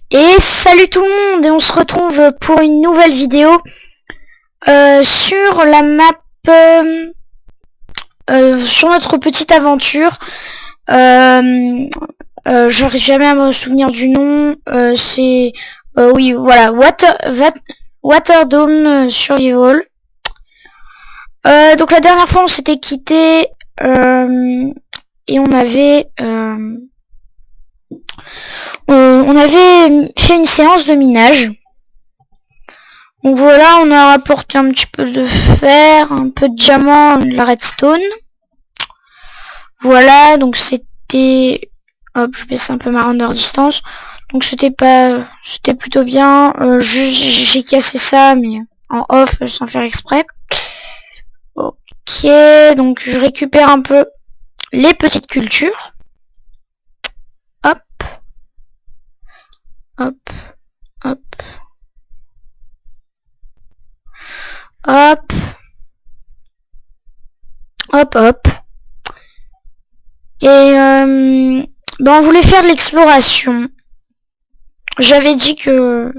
Et salut tout le monde, et on se retrouve pour une nouvelle vidéo sur la map, sur notre petite aventure. J'arrive jamais à me souvenir du nom. C'est oui, voilà, Waterdome Survival. Donc la dernière fois on s'était quitté et on avait fait une séance de minage. Donc voilà, on a rapporté un petit peu de fer, un peu de diamant, de la redstone. Voilà, donc c'était... Hop, je baisse un peu ma render distance. Donc c'était plutôt bien. J'ai cassé ça, mais en off, sans faire exprès. Ok, donc je récupère un peu les petites cultures. Hop. Hop. Hop. Hop. Hop, hop. Et on voulait faire de l'exploration. J'avais dit que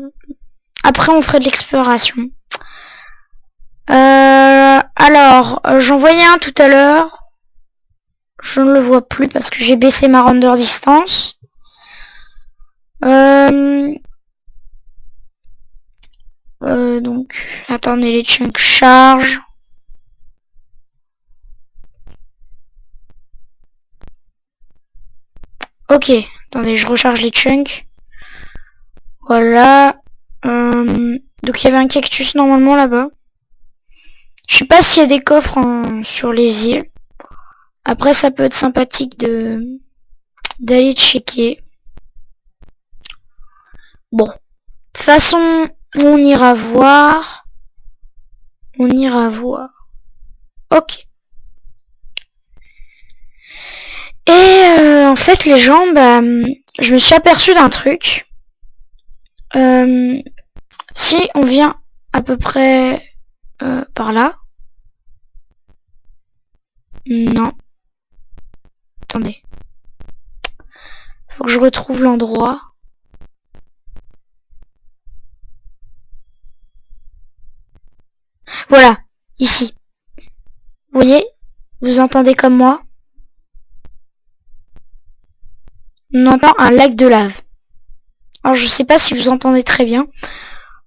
après on ferait de l'exploration. Alors, j'en voyais un tout à l'heure. Je ne le vois plus parce que j'ai baissé ma render distance. Donc, attendez, les chunks chargent. Ok, attendez, je recharge les chunks. Voilà. Donc il y avait un cactus normalement là-bas. Je sais pas s'il y a des coffres sur les îles. Après ça peut être sympathique d'aller checker. Bon. De toute façon, on ira voir. On ira voir. Ok. Et en fait les gens, je me suis aperçu d'un truc. Si on vient à peu près par là. Non. Attendez. Faut que je retrouve l'endroit. Voilà. Ici. Vous voyez? Vous entendez comme moi? On entend un lac de lave. Alors je sais pas si vous entendez très bien.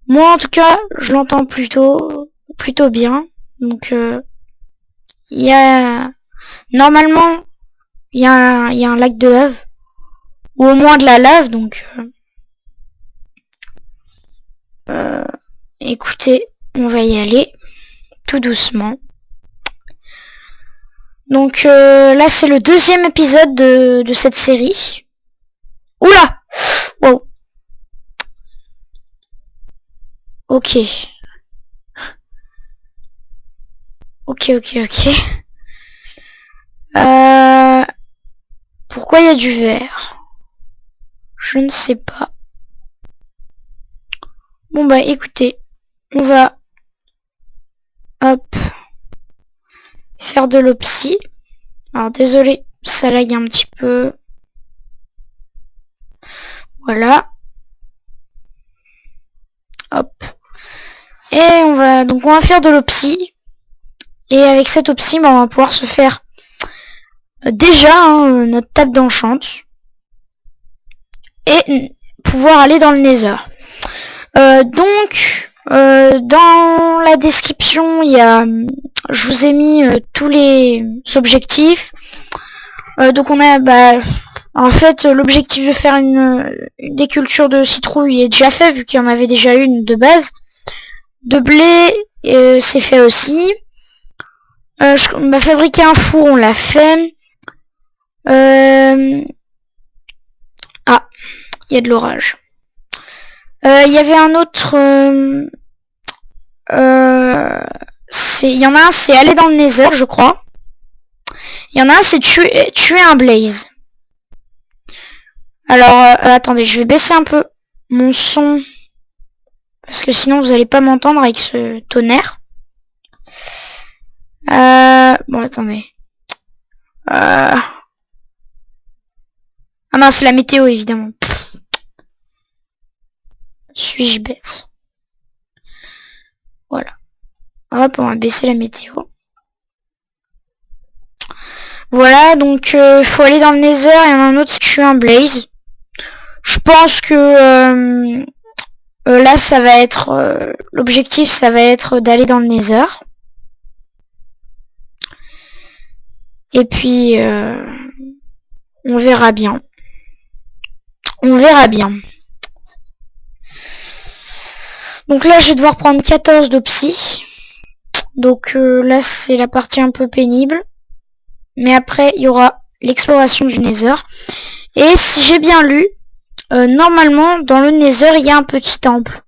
Moi en tout cas, je l'entends plutôt bien. Donc il y a normalement il y a un lac de lave ou au moins de la lave. Donc écoutez, on va y aller tout doucement. Donc là c'est le deuxième épisode de cette série. Oula! Wow. Ok. Ok. Pourquoi il y a du verre? Je ne sais pas. Bon écoutez, on va hop faire de l'opsie. Alors désolé, ça lag un petit peu. Voilà. Hop. Et on va faire de l'opsie. Et avec cette opsie, on va pouvoir se faire déjà notre table d'enchant. Et pouvoir aller dans le Nether. Dans la description, je vous ai mis tous les objectifs. Donc on a, en fait, l'objectif de faire des cultures de citrouille est déjà fait, vu qu'il y en avait déjà une de base. De blé, c'est fait aussi. Fabriquer un four, on l'a fait. Ah, il y a de l'orage. Il y avait un autre... il y en a un, c'est aller dans le Nether, je crois. Il y en a un, c'est tuer un blaze. Alors, attendez, je vais baisser un peu mon son. Parce que sinon, vous allez pas m'entendre avec ce tonnerre. Bon, attendez. Ah non, c'est la météo, évidemment. Suis-je bête? Voilà. Hop, on va baisser la météo. Voilà, donc faut aller dans le Nether. Il y en a un autre, c'est que je suis un Blaze. Je pense que là, ça va être... l'objectif, ça va être d'aller dans le Nether. Et puis, on verra bien. On verra bien. Donc là, je vais devoir prendre 14 de psy. Donc là, c'est la partie un peu pénible. Mais après, il y aura l'exploration du Nether. Et si j'ai bien lu, normalement, dans le Nether, il y a un petit temple.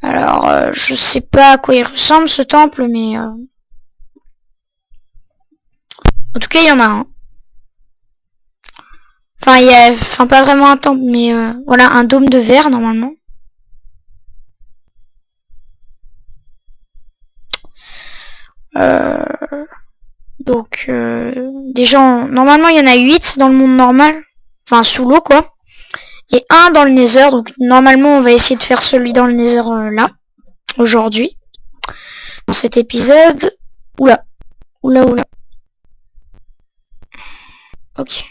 Alors, je sais pas à quoi il ressemble ce temple, mais... En tout cas, il y en a un. Enfin, il y a... Enfin, pas vraiment un temple, mais voilà, un dôme de verre, normalement. Donc, déjà, normalement, il y en a 8 dans le monde normal. Enfin, sous l'eau, quoi. Et un dans le Nether. Donc, normalement, on va essayer de faire celui dans le Nether, là. Aujourd'hui. Dans cet épisode. Oula. Oula, oula. Ok.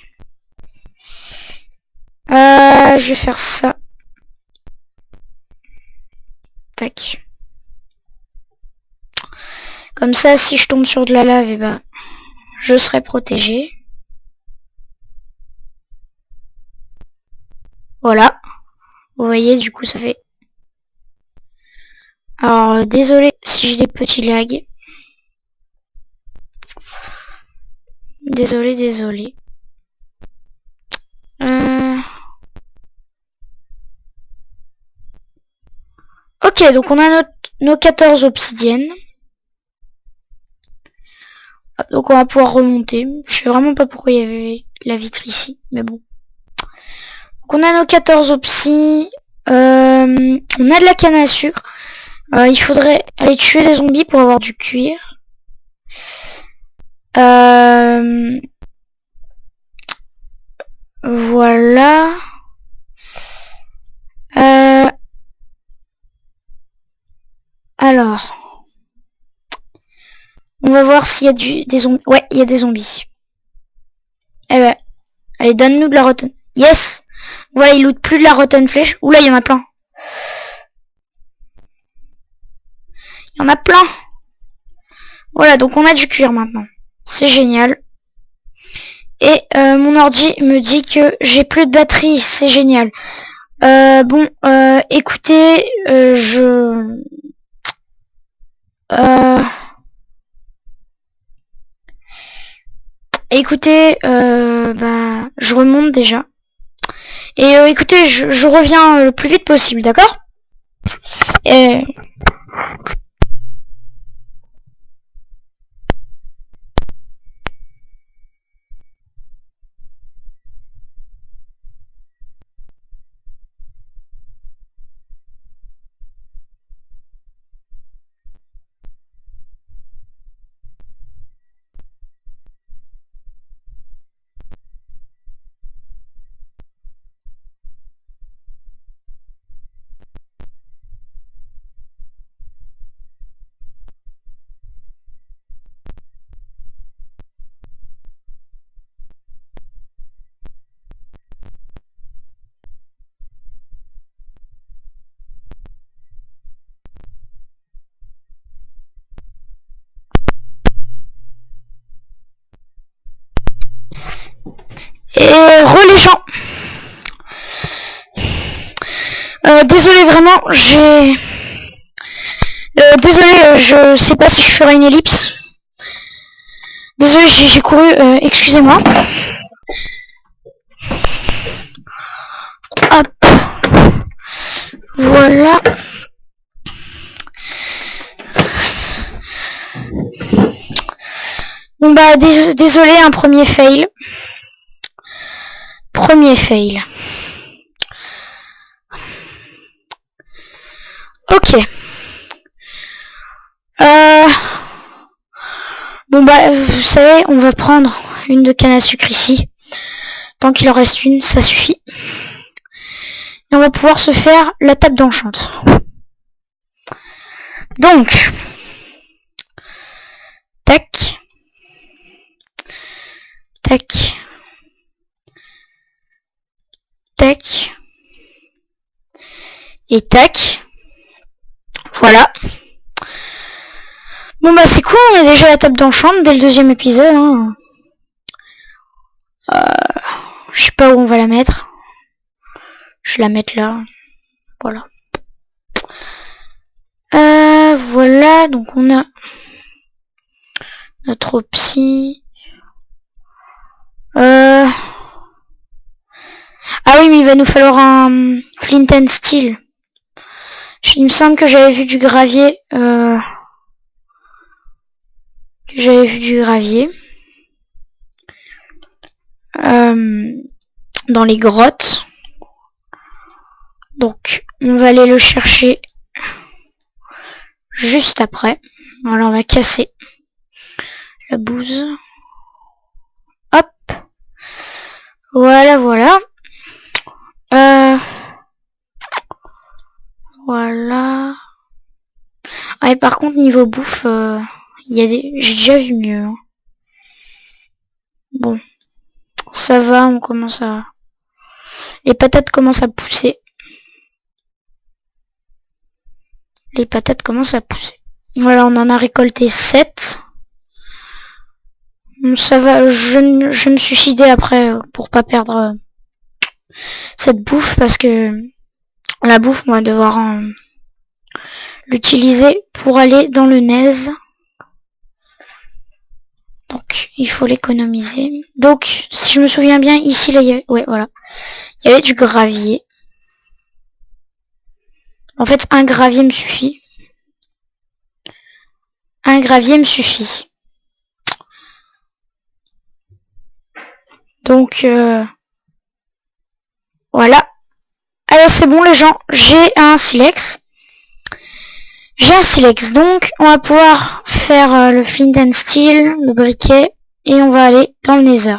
Je vais faire ça. Tac. Comme ça, si je tombe sur de la lave, et ben, je serai protégé. Voilà. Vous voyez, du coup, ça fait... Alors, désolé si j'ai des petits lags. Désolé, désolé. Ok, donc on a nos 14 obsidiennes. Donc on va pouvoir remonter. Je sais vraiment pas pourquoi il y avait la vitre ici, mais bon. Donc on a nos 14 obsis. On a de la canne à sucre. Il faudrait aller tuer les zombies pour avoir du cuir. Voilà. Alors. On va voir s'il y a des zombies. Ouais, il y a des zombies. Eh ben. Allez, donne-nous de la rotten. Yes. Voilà, il loot plus de la rotten flèche. Oula, il y en a plein. Il y en a plein. Voilà, donc on a du cuir maintenant. C'est génial. Et mon ordi me dit que j'ai plus de batterie. C'est génial. Bon, écoutez, écoutez, bah, je remonte déjà. Et écoutez, je reviens le plus vite possible, d'accord? Et... les gens. Désolé vraiment, j'ai... désolé, je sais pas si je ferai une ellipse. Désolé, j'ai couru, excusez-moi. Hop. Voilà. Bon bah désolé, un premier fail. Premier fail. Ok. Bon bah vous savez, on va prendre une de canne à sucre ici. Tant qu'il en reste une, ça suffit. Et on va pouvoir se faire la table d'enchante. Donc, tac, tac, tac, et tac. Voilà. Bon bah c'est cool, on a déjà la table d'enchante dès le deuxième épisode. Hein. Je sais pas où on va la mettre. Je vais la mettre là. Voilà. Voilà, donc on a notre psy. Ah oui, mais il va nous falloir un flint and steel. Il me semble que j'avais vu du gravier. Dans les grottes. Donc, on va aller le chercher juste après. Alors, on va casser la bouse. Hop. Voilà, voilà. Voilà. Ouais, par contre, niveau bouffe, j'ai déjà vu mieux. Hein. Bon. Ça va, on commence à... Les patates commencent à pousser. Les patates commencent à pousser. Voilà, on en a récolté 7. Ça va, je me suis suicidé après pour pas perdre cette bouffe parce que la bouffe, on va devoir l'utiliser pour aller dans le Nez. Donc, il faut l'économiser. Donc, si je me souviens bien, ici, là, il y avait... Ouais, voilà. Il y avait du gravier. En fait, un gravier me suffit. Un gravier me suffit. Donc, voilà. Alors, c'est bon, les gens. J'ai un silex. Donc on va pouvoir faire le flint and steel, le briquet, et on va aller dans le nether.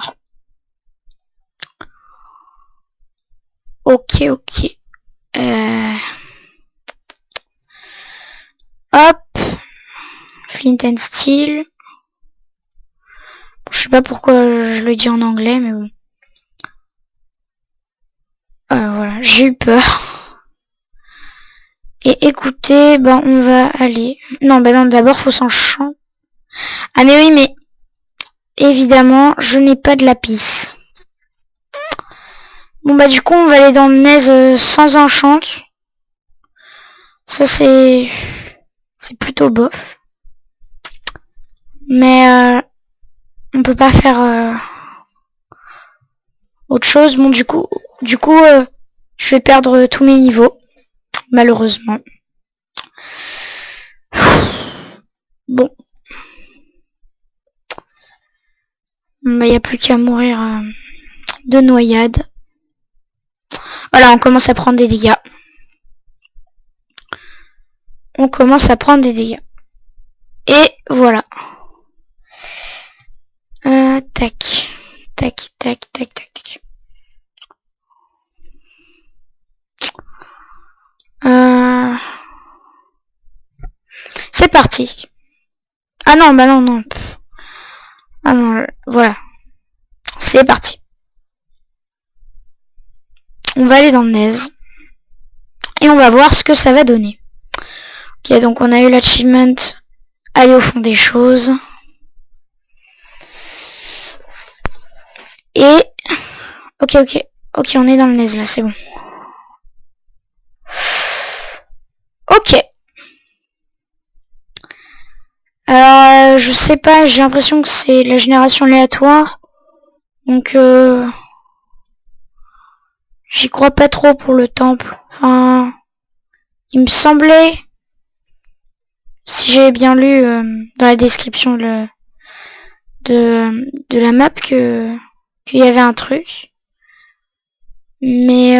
Ok. Hop. Flint and steel. Bon, je sais pas pourquoi je le dis en anglais, mais bon. Voilà, j'ai eu peur. Et écoutez, ben on va aller... Non, d'abord faut s'enchanter. Ah mais oui, mais... Évidemment, je n'ai pas de lapis. Bon bah du coup, on va aller dans le Nez sans enchant. Ça c'est plutôt bof. Mais on peut pas faire autre chose. Bon du coup, je vais perdre tous mes niveaux. Malheureusement. Bon. Bah y a plus qu'à mourir de noyade. Voilà, on commence à prendre des dégâts. Et voilà. Tac. C'est parti. Ah non, bah non. Ah non, voilà. C'est parti. On va aller dans le Nez. Et on va voir ce que ça va donner. Ok, donc on a eu l'achievement. Aller au fond des choses. Et... Ok, on est dans le Nez là, c'est bon. Ok. Je sais pas, j'ai l'impression que c'est la génération aléatoire. Donc, j'y crois pas trop pour le temple. Enfin, il me semblait, si j'ai bien lu dans la description de la map, qu'il y avait un truc. Mais,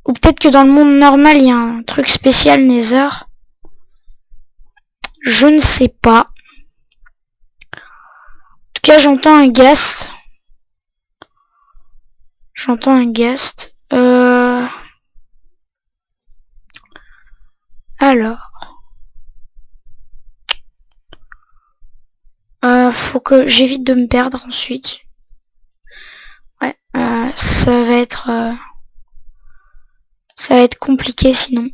ou peut-être que dans le monde normal, il y a un truc spécial Nether. Je ne sais pas. cas, j'entends un ghast. J'entends un ghast. Alors. Faut que j'évite de me perdre ensuite. Ouais, ça va être compliqué sinon.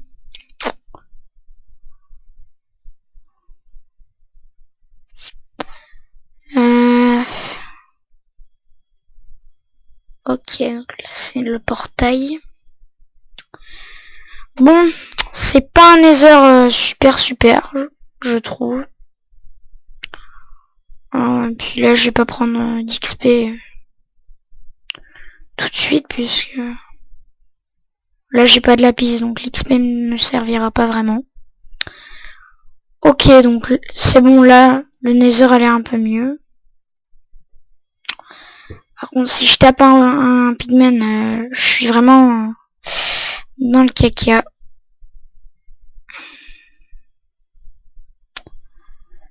Ok, donc là c'est le portail. Bon, c'est pas un Nether super, je trouve. Puis là je vais pas prendre d'XP tout de suite puisque là j'ai pas de lapis, donc l'XP ne me servira pas vraiment. Ok, donc c'est bon, là le Nether a l'air un peu mieux. Par contre, si je tape un pigman, je suis vraiment dans le caca.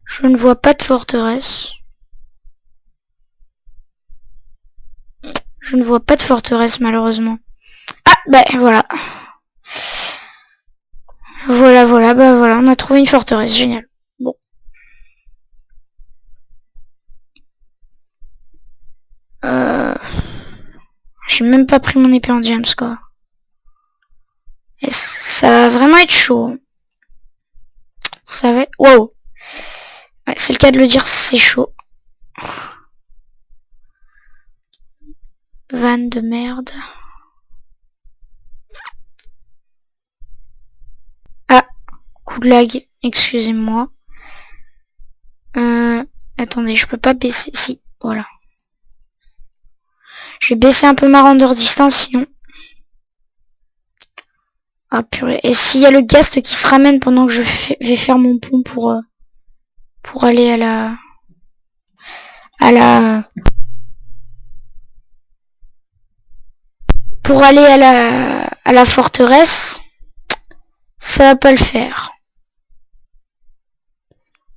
Je ne vois pas de forteresse. Je ne vois pas de forteresse malheureusement. Ah, bah voilà. Voilà, bah voilà, on a trouvé une forteresse, génial. Bon. J'ai même pas pris mon épée en diams, quoi. Et ça va vraiment être chaud. Ça va... Wow. Ouais, c'est le cas de le dire, c'est chaud. Vanne de merde. Ah, coup de lag, excusez-moi. Attendez, je peux pas baisser... Si, voilà. Je vais baisser un peu ma render distance, sinon... Ah purée. Et s'il y a le ghast qui se ramène pendant que je vais faire mon pont pour aller à la forteresse, ça va pas le faire.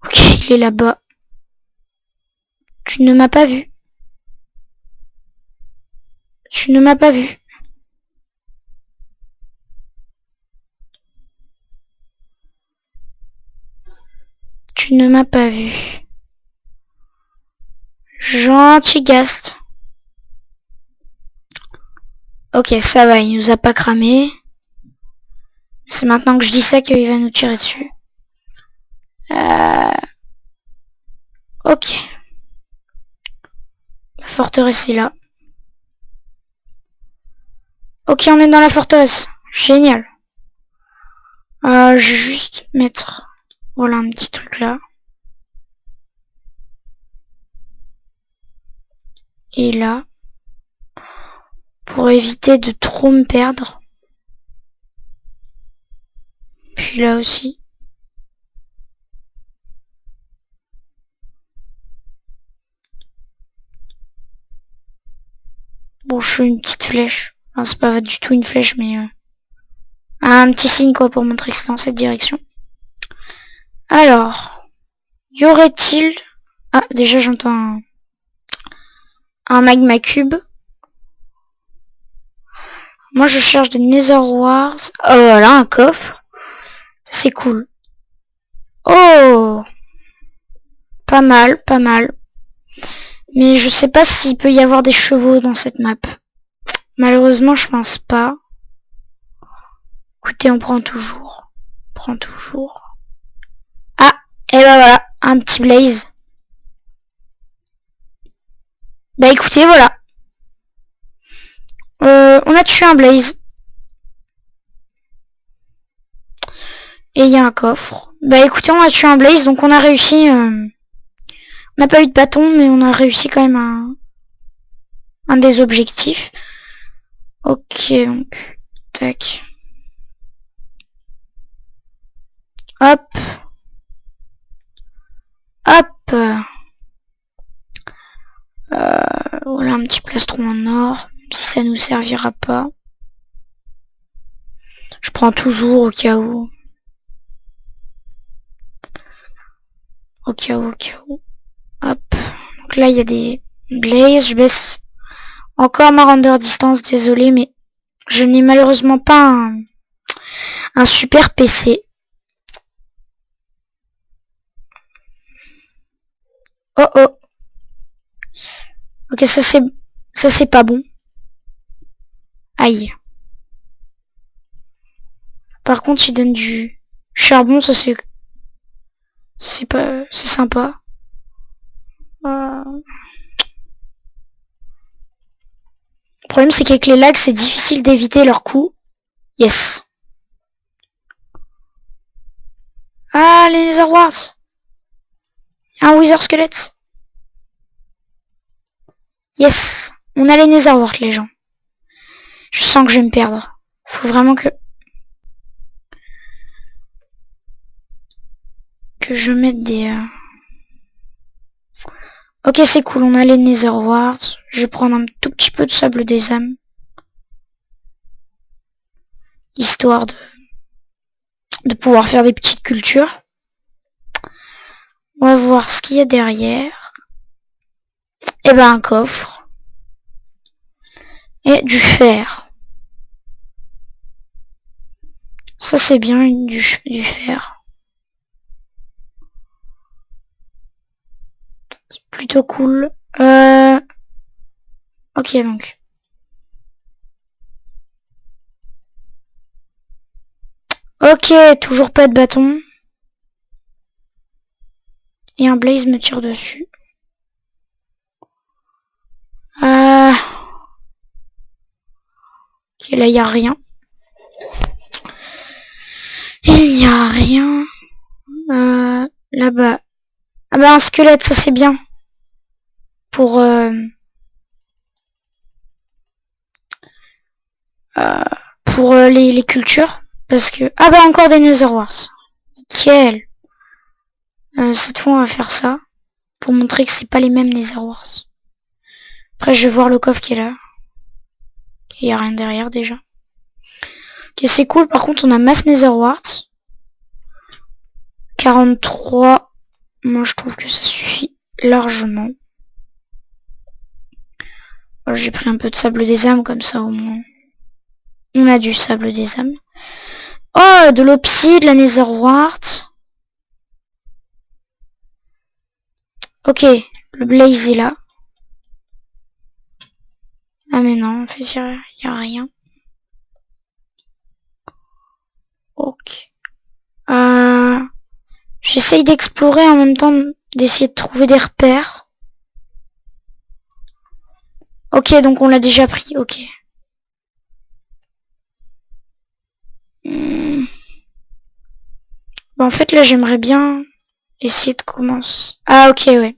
Ok, il est là-bas. Tu ne m'as pas vu. Tu ne m'as pas vu. Tu ne m'as pas vu. Gentil ghast. Ok, ça va, il nous a pas cramé. C'est maintenant que je dis ça qu'il va nous tirer dessus. Ok. La forteresse est là. Ok, on est dans la forteresse. Génial. Je vais juste mettre... Voilà un petit truc là. Et là. Pour éviter de trop me perdre. Puis là aussi. Bon, je fais une petite flèche. Enfin, c'est pas du tout une flèche, mais... un petit signe quoi pour montrer que c'est dans cette direction. Alors. Y aurait-il... Ah, déjà j'entends un magma cube. Moi je cherche des Nether Wars. Oh là, un coffre. C'est cool. Oh, pas mal, pas mal. Mais je sais pas s'il peut y avoir des chevaux dans cette map. Malheureusement, je pense pas. Écoutez, on prend toujours. On prend toujours. Ah, et ben voilà, un petit blaze. Bah écoutez, voilà. On a tué un blaze. Et il y a un coffre. Bah écoutez, on a tué un blaze, donc on a réussi... on n'a pas eu de bâton, mais on a réussi quand même un des objectifs. Ok, donc... Tac. Hop. Hop. Voilà un petit plastron en or. Même si ça nous servira pas. Je prends toujours au cas où. Au cas où, au cas où. Hop. Donc là, il y a des blazes. Je baisse encore ma render distance, désolé, mais je n'ai malheureusement pas un super PC. Oh oh. Ok, ça c'est pas bon. Aïe. Par contre, il donne du charbon, ça c'est sympa. Le problème c'est qu'avec les lags, c'est difficile d'éviter leurs coups. Yes. Ah, les Nether Warts. Un Wither Squelette. Yes. On a les Nether Warts, les gens. Je sens que je vais me perdre. Faut vraiment que je mette des... Ok, c'est cool, on a les Nether Warts. Je vais prendre un tout petit peu de sable des âmes. Histoire de pouvoir faire des petites cultures. On va voir ce qu'il y a derrière. Et ben un coffre. Et du fer. Ça c'est bien, du fer. C'est plutôt cool. Ok donc. Ok, toujours pas de bâton. Et un blaze me tire dessus. Ok, là il n'y a rien. Il n'y a rien. Là-bas. Ah bah un squelette, ça c'est bien. Pour les cultures. Parce que... Ah bah encore des Nether Warts. Nickel. Cette fois on va faire ça. Pour montrer que c'est pas les mêmes Nether Warts. Après je vais voir le coffre qui est là. Il n'y a rien derrière déjà. Ok, c'est cool. Par contre on a masse Nether Warts. 43. Moi je trouve que ça suffit largement. J'ai pris un peu de sable des âmes comme ça au moins. On a du sable des âmes. Oh, de l'obsidienne, la Nether Wart. Ok, le blaze est là. Ah mais non, en fait il n'y a rien. Ok. J'essaye d'explorer en même temps d'essayer de trouver des repères. Ok, donc on l'a déjà pris, ok. Bon, en fait là j'aimerais bien essayer de commencer. Ah ok, ouais.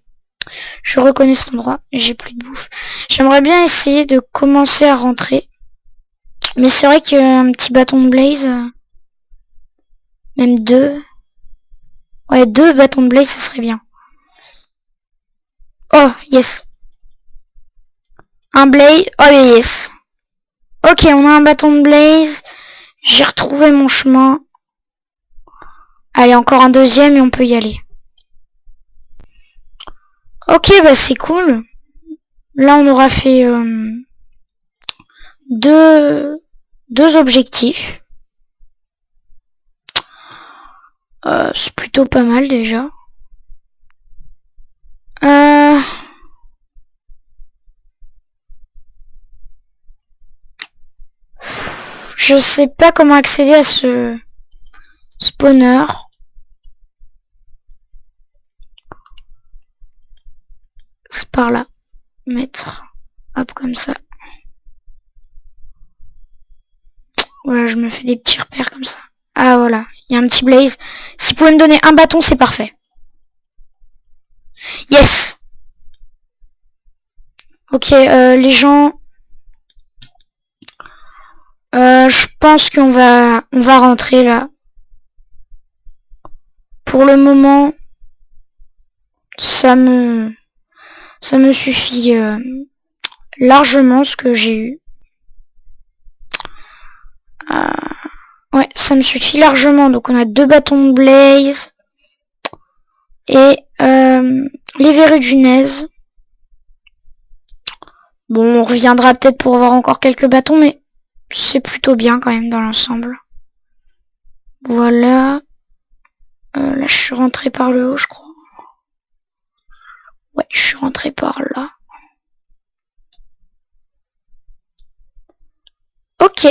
Je reconnais cet endroit, j'ai plus de bouffe. J'aimerais bien essayer de commencer à rentrer. Mais c'est vrai qu'un petit bâton de blaze... Même 2. Ouais, 2 bâtons de blaze, ce serait bien. Oh, yes. Un blaze. Oh, yes. Ok, on a un bâton de blaze. J'ai retrouvé mon chemin. Allez, encore un deuxième et on peut y aller. Ok, bah c'est cool. Là, on aura fait deux objectifs. C'est plutôt pas mal déjà. Je sais pas comment accéder à ce spawner. C'est par là. Mettre. Hop, comme ça. Voilà, je me fais des petits repères comme ça. Ah voilà, il y a un petit blaze. Si vous pouvez me donner un bâton, c'est parfait. Yes. Ok, les gens... je pense qu'on va rentrer là. Pour le moment, ça me suffit largement ce que j'ai eu. Ouais, ça me suffit largement. Donc on a 2 bâtons de blaze et les verrues du Nez. Bon, on reviendra peut-être pour avoir encore quelques bâtons, mais c'est plutôt bien quand même dans l'ensemble. Voilà. Là, je suis rentré par le haut, je crois. Ouais, je suis rentré par là. Ok.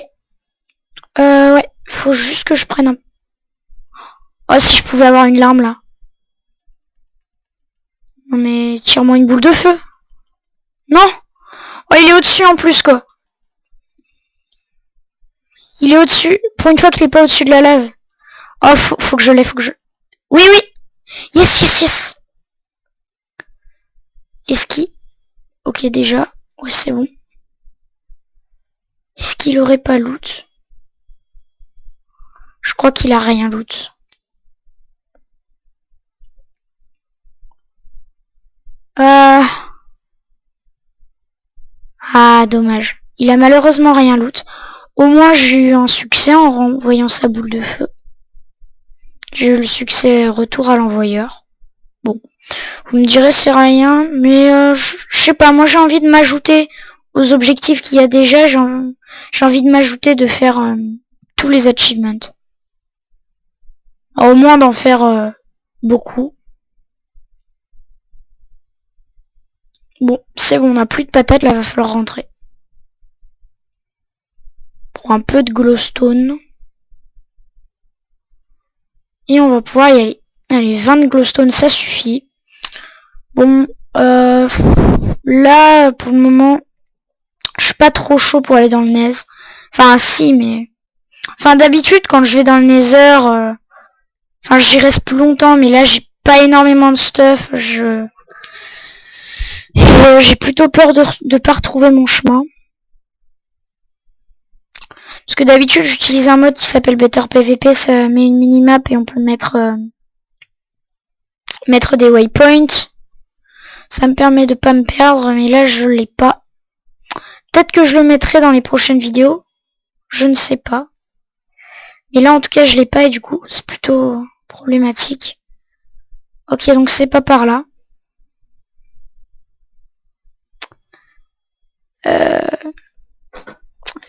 Ouais, faut juste que je prenne un... Oh, si je pouvais avoir une larme, là. Non, mais tire-moi une boule de feu. Non. Oh, il est au-dessus, en plus, quoi. Il est au-dessus. Pour une fois qu'il est pas au-dessus de la lave. Oh, faut que je l'ai, faut que je... Oui, oui. Yes, yes, yes. Est-ce qu'il... Ok, déjà. Ouais, c'est bon. Est-ce qu'il aurait pas loot? Je crois qu'il a rien loot. Ah, dommage. Il a malheureusement rien loot. Au moins, j'ai eu un succès en renvoyant sa boule de feu. J'ai eu le succès retour à l'envoyeur. Bon, vous me direz c'est rien, mais je sais pas, moi j'ai envie de m'ajouter aux objectifs qu'il y a déjà, j'ai envie de m'ajouter de faire tous les achievements. Alors, au moins d'en faire beaucoup. Bon, c'est bon, on n'a plus de patates, là va falloir rentrer. Pour un peu de glowstone. Et on va pouvoir y aller. Allez, 20 glowstone, ça suffit. Bon, là, pour le moment, je suis pas trop chaud pour aller dans le Nether. Enfin, si, mais... Enfin, d'habitude, quand je vais dans le Nether, enfin, j'y reste plus longtemps, mais là, j'ai pas énormément de stuff. J'ai plutôt peur de pas retrouver mon chemin. Parce que d'habitude, j'utilise un mode qui s'appelle Better PVP, ça met une minimap et on peut mettre des waypoints. Ça me permet de pas me perdre, mais là, je l'ai pas. Peut-être que je le mettrai dans les prochaines vidéos. Je ne sais pas. Mais là, en tout cas, je l'ai pas et du coup, c'est plutôt problématique. Ok, donc c'est pas par là.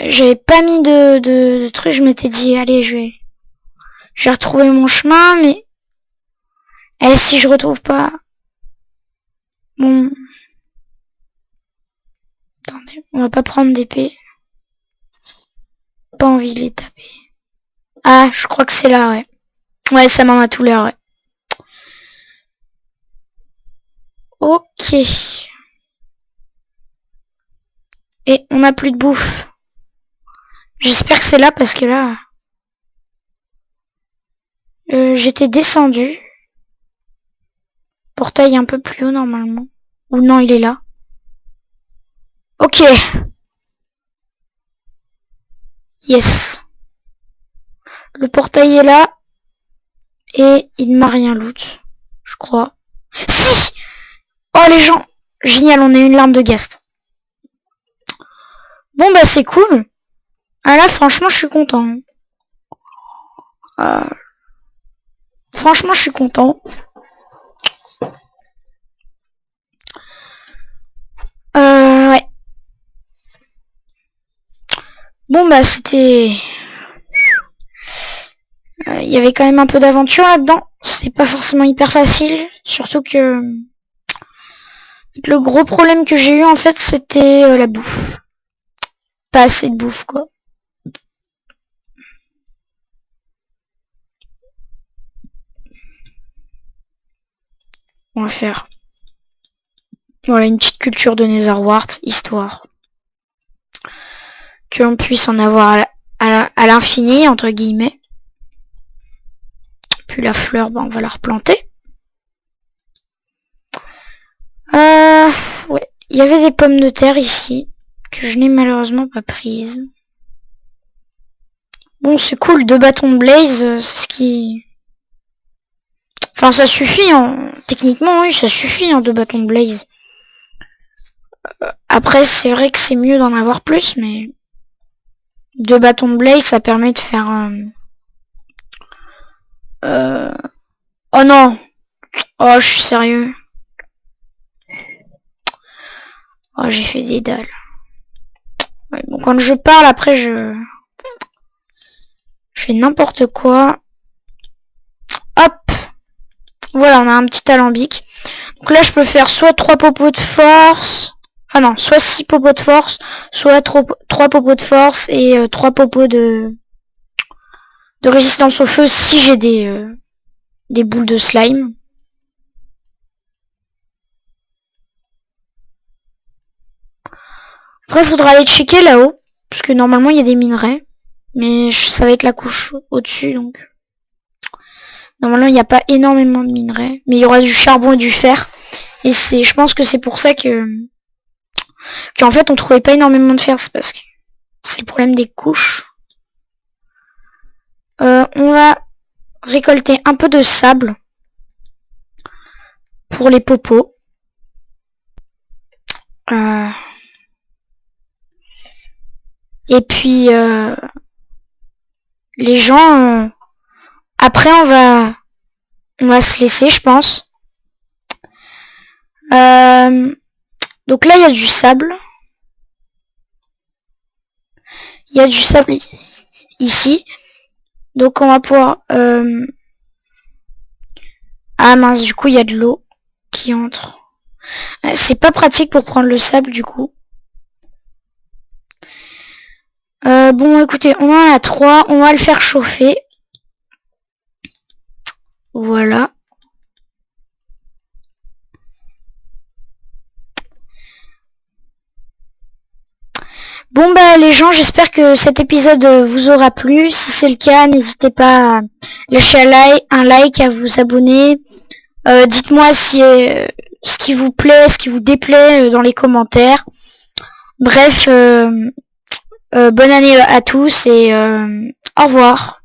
J'avais pas mis de trucs, je m'étais dit, allez, je vais retrouver mon chemin, mais... Eh, si je retrouve pas... Bon... Attendez, on va pas prendre d'épée. Pas envie de les taper. Ah, je crois que c'est là, ouais. Ouais, ça m'en a tout l'air, ouais. Ok. Et on n'a plus de bouffe. J'espère que c'est là parce que là... j'étais descendu. Portail un peu plus haut normalement. Ou non, il est là. Ok. Yes. Le portail est là. Et il ne m'a rien loot. Je crois. Si. Oh les gens. Génial, on a une larme de ghast. Bon bah c'est cool. Ah là franchement je suis content. Franchement je suis content. Ouais. Bon bah c'était... Il y avait quand même un peu d'aventure là-dedans. C'est pas forcément hyper facile. Surtout que... Le gros problème que j'ai eu en fait c'était la bouffe. Pas assez de bouffe quoi. On va faire... Voilà une petite culture de Netherwart, histoire qu'on puisse en avoir à l'infini, entre guillemets. Puis la fleur, ben, on va la replanter. Ouais, il y avait des pommes de terre ici, que je n'ai malheureusement pas prises. Bon, c'est cool, 2 bâtons de blaze, c'est ce qui... Enfin, ça suffit, hein. Techniquement, oui, ça suffit, hein, 2 bâtons de blaze. Après, c'est vrai que c'est mieux d'en avoir plus, mais... 2 bâtons de blaze, ça permet de faire... Oh non. Oh, je suis sérieux. Oh, j'ai fait des dalles. Ouais, bon, quand je parle, après, je fais n'importe quoi. Hop. Voilà, on a un petit alambic. Donc là, je peux faire soit 3 popos de force. Enfin non, soit 6 popos de force, soit 3 popos de force et 3 popos de résistance au feu si j'ai des boules de slime. Après, il faudra aller checker là-haut, parce que normalement, il y a des minerais. Mais ça va être la couche au-dessus, donc... Normalement, il n'y a pas énormément de minerais, mais il y aura du charbon et du fer. Et je pense que c'est pour ça qu'en fait, on trouvait pas énormément de fer, c'est parce que c'est le problème des couches. On va récolter un peu de sable pour les popos. Et puis les gens, après on va se laisser, je pense. Donc là il y a du sable. Il y a du sable ici. Donc on va pouvoir... Ah mince, du coup il y a de l'eau qui entre. C'est pas pratique pour prendre le sable du coup. Bon écoutez, on en a 3, on va le faire chauffer. Voilà. Bon bah les gens, j'espère que cet épisode vous aura plu. Si c'est le cas, n'hésitez pas à lâcher un like, à vous abonner. Dites-moi si ce qui vous plaît, ce qui vous déplaît dans les commentaires. Bref, bonne année à tous et au revoir.